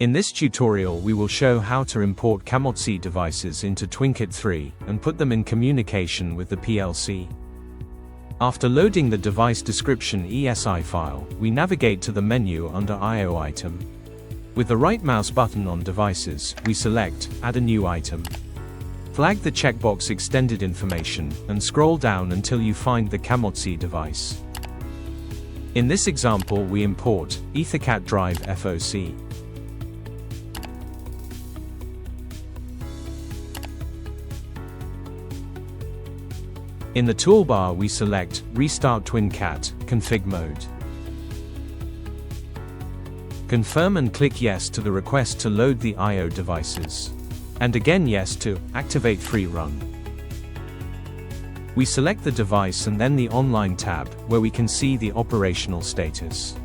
In this tutorial we will show how to import Camozzi devices into Twincat3 and put them in communication with the PLC. After loading the device description ESI file, we navigate to the menu under I/O item. With the right mouse button on devices, we select Add a new item. Flag the checkbox Extended information and scroll down until you find the Camozzi device. In this example we import EtherCAT drive FOC. In the toolbar we select Restart Twincat, Config Mode. Confirm and click Yes to the request to load the I/O devices. And again Yes to activate free run. We select the device and then the Online tab, where we can see the operational status.